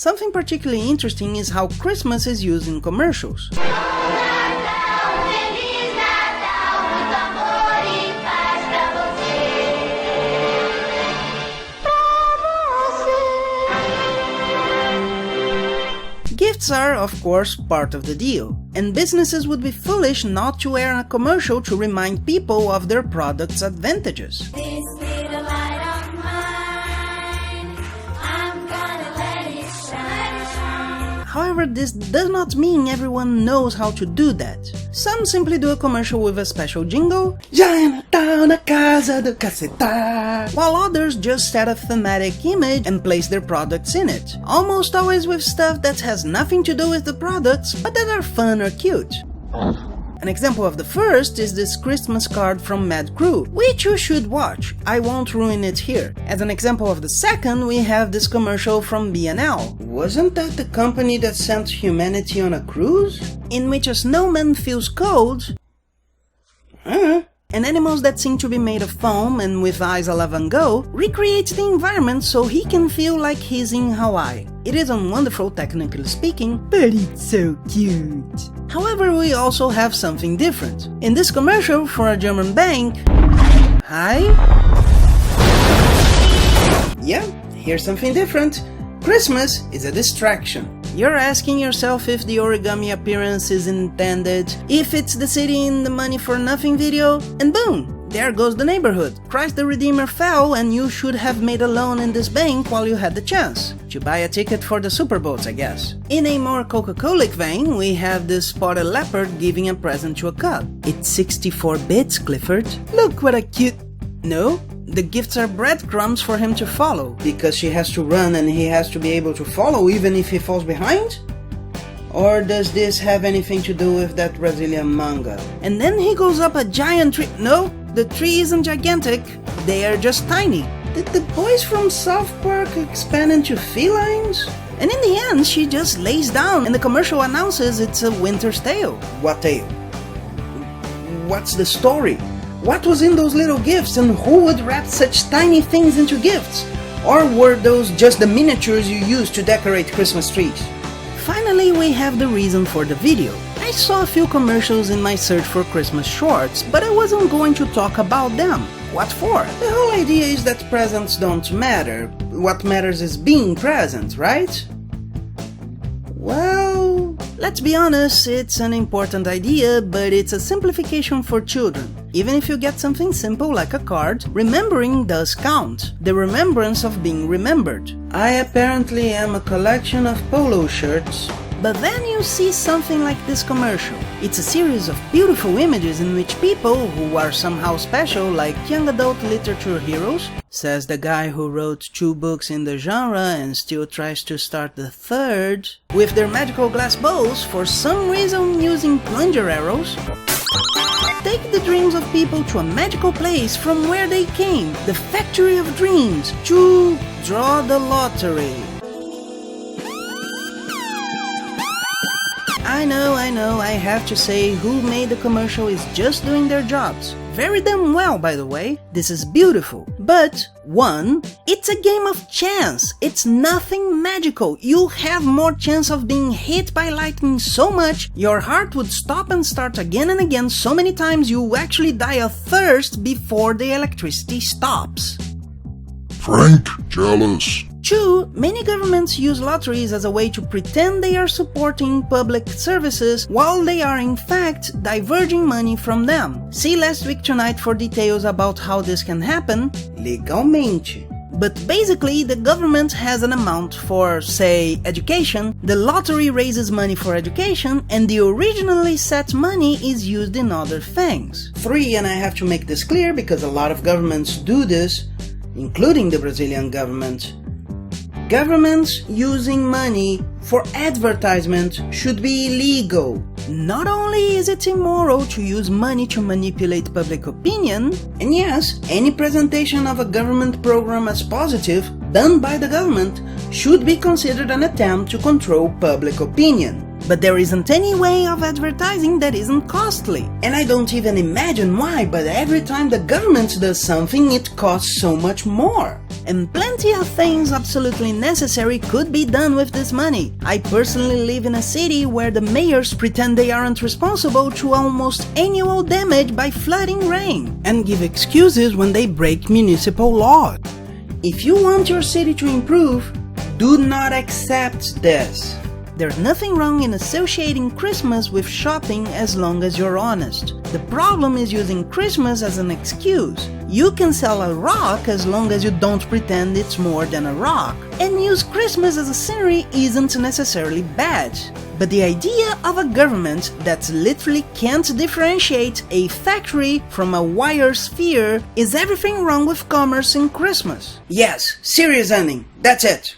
Something particularly interesting is how Christmas is used in commercials. Gifts are, of course, part of the deal, and businesses would be foolish not to air a commercial to remind people of their product's advantages. This little light of mine, I'm gonna let it shine. However, this does not mean everyone knows how to do that. Some simply do a commercial with a special jingle, Já é Natal na casa do cacetar, while others just set a thematic image and place their products in it, almost always with stuff that has nothing to do with the products, but that are fun or cute. An example of the first is this Christmas card from Mad Crew, which you should watch. I won't ruin it here. As an example of the second, we have this commercial from B&L. Wasn't that the company that sent humanity on a cruise? In which a snowman feels cold, and animals that seem to be made of foam and with eyes a la Van Gogh recreate the environment so he can feel like he's in Hawaii. It isn't wonderful technically speaking, but it's so cute. However, we also have something different. In this commercial for a German bank... Hi? Yeah, here's something different. Christmas is a distraction. You're asking yourself if the origami appearance is intended, if it's the city in the money for nothing video, and boom! There goes the neighborhood. Christ the Redeemer fell and you should have made a loan in this bank while you had the chance. To buy a ticket for the Super Bowls, I guess. In a more Coca-Colic vein, we have this spotted leopard giving a present to a cub. It's 64 bits, Clifford. Look what a cute... No, the gifts are breadcrumbs for him to follow, because she has to run and he has to be able to follow even if he falls behind? Or does this have anything to do with that Brazilian manga? And then he goes up a giant tree... No, the tree isn't gigantic, they are just tiny. Did the boys from South Park expand into felines? And in the end, she just lays down and the commercial announces it's a winter's tale. What tale? What's the story? What was in those little gifts and who would wrap such tiny things into gifts? Or were those just the miniatures you used to decorate Christmas trees? Finally, we have the reason for the video. I saw a few commercials in my search for Christmas shorts, but I wasn't going to talk about them. What for? The whole idea is that presents don't matter. What matters is being present, right? Well, let's be honest, it's an important idea, but it's a simplification for children. Even if you get something simple like a card, remembering does count. The remembrance of being remembered. I apparently am a collection of polo shirts. But then you see something like this commercial. It's a series of beautiful images in which people who are somehow special, like young adult literature heroes, says the guy who wrote 2 books in the genre and still tries to start the 3rd, with their magical glass bowls, for some reason using plunger arrows, take the dreams of people to a magical place from where they came, the factory of dreams, to draw the lottery. I know, I have to say, who made the commercial is just doing their jobs. Very damn well, by the way. This is beautiful. But, 1, it's a game of chance. It's nothing magical. You have more chance of being hit by lightning so much, your heart would stop and start again and again so many times you actually die of thirst before the electricity stops. Frank, jealous. 2, many governments use lotteries as a way to pretend they are supporting public services while they are in fact diverging money from them. See Last Week Tonight for details about how this can happen legalmente. But basically, the government has an amount for, say, education, the lottery raises money for education, and the originally set money is used in other things. 3, and I have to make this clear because a lot of governments do this, including the Brazilian government. Governments using money for advertisement should be illegal. Not only is it immoral to use money to manipulate public opinion, and yes, any presentation of a government program as positive, done by the government, should be considered an attempt to control public opinion. But there isn't any way of advertising that isn't costly. And I don't even imagine why, but every time the government does something, it costs so much more. and plenty of things absolutely necessary could be done with this money. I personally live in a city where the mayors pretend they aren't responsible to almost annual damage by flooding rain, and give excuses when they break municipal laws. If you want your city to improve, do not accept this. There's nothing wrong in associating Christmas with shopping as long as you're honest. The problem is using Christmas as an excuse. You can sell a rock as long as you don't pretend it's more than a rock. And use Christmas as a scenery isn't necessarily bad. But the idea of a government that literally can't differentiate a factory from a wire sphere is everything wrong with commerce in Christmas. Yes, serious ending. That's it.